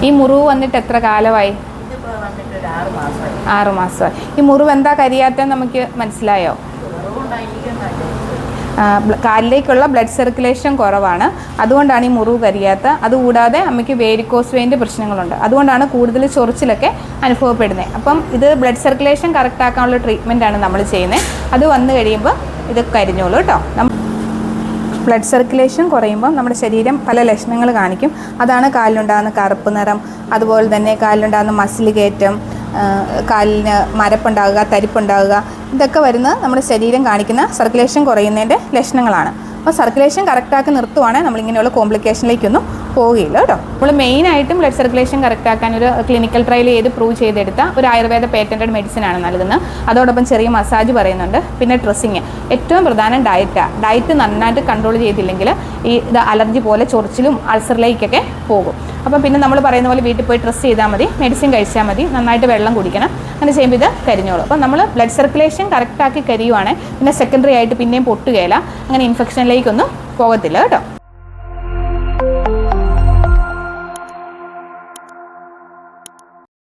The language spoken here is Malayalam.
ഈ മുറിവ് വന്നിട്ട് എത്ര കാലമായി? 6 മാസമായി. ഈ മുറിവ് എന്താ കരിയാത്തതെന്ന് നമുക്ക് മനസ്സിലായോ? കാലിലേക്കുള്ള ബ്ലഡ് സർക്കുലേഷൻ കുറവാണ്, അതുകൊണ്ടാണ് ഈ മുറിവ് കരിയാത്ത. അതുകൂടാതെ അമ്മയ്ക്ക് വേരിക്കോസ് വെയിൻ്റെ പ്രശ്നങ്ങളുണ്ട്, അതുകൊണ്ടാണ് കൂടുതൽ ചൊറിച്ചിലൊക്കെ അനുഭവപ്പെടുന്നത്. അപ്പം ഇത് ബ്ലഡ് സർക്കുലേഷൻ കറക്റ്റ് ആക്കാനുള്ള ട്രീറ്റ്മെൻറ്റാണ് നമ്മൾ ചെയ്യുന്നത്. അത് വന്നു കഴിയുമ്പോൾ ഇത് കരിഞ്ഞോളൂ കേട്ടോ. ബ്ലഡ് സർക്കുലേഷൻ കുറയുമ്പോൾ നമ്മുടെ ശരീരം പല ലക്ഷണങ്ങൾ കാണിക്കും. അതാണ് കാലിലുണ്ടാകുന്ന കറുപ്പ് നിറം, അതുപോലെ തന്നെ കാലിലുണ്ടാകുന്ന മസിൽ കയറ്റം, കാലിന് മരപ്പുണ്ടാകുക, തരിപ്പുണ്ടാകുക, ഇതൊക്കെ വരുന്നത് നമ്മുടെ ശരീരം കാണിക്കുന്ന സർക്കുലേഷൻ കുറയുന്നതിൻ്റെ ലക്ഷണങ്ങളാണ്. അപ്പോൾ സർക്കുലേഷൻ കറക്റ്റാക്കി നിർത്തുവാണെങ്കിൽ നമ്മളിങ്ങനെയുള്ള കോംപ്ലിക്കേഷനിലേക്കൊന്നും പോവുകയില്ല കേട്ടോ. നമ്മൾ മെയിനായിട്ടും ബ്ലഡ് സർക്കുലേഷൻ കറക്റ്റാക്കാൻ ഒരു ക്ലിനിക്കൽ ട്രയൽ ചെയ്ത് പ്രൂവ് ചെയ്തെടുത്ത ഒരു ആയുർവേദ പേറ്റൻറ്റഡ് മെഡിസിനാണ് നൽകുന്നത്. അതോടൊപ്പം ചെറിയ മസാജ് പറയുന്നുണ്ട്, പിന്നെ ഡ്രസ്സിങ്. ഏറ്റവും പ്രധാനം ഡയറ്റ് നന്നായിട്ട് കൺട്രോൾ ചെയ്തില്ലെങ്കിൽ ഇത് അലർജി പോലെ ചൊറിച്ചിലും അൾസറിലേക്കൊക്കെ പോകും. അപ്പം പിന്നെ നമ്മൾ പറയുന്ന പോലെ വീട്ടിൽ പോയി ഡ്രസ്സ് ചെയ്താൽ മതി, മെഡിസിൻ കഴിച്ചാൽ മതി, നന്നായിട്ട് വെള്ളം കുടിക്കണം. അങ്ങനെ ചെയ്യുമ്പോൾ ഇത് കരിഞ്ഞോളും. അപ്പം നമ്മൾ ബ്ലഡ് സർക്കുലേഷൻ കറക്റ്റാക്കി കരിയുവാണെങ്കിൽ പിന്നെ സെക്കൻഡറി ആയിട്ട് പിന്നെയും പൊട്ടുകയില്ല, അങ്ങനെ ഇൻഫെക്ഷനിലേക്കൊന്നും പോകത്തില്ല കേട്ടോ.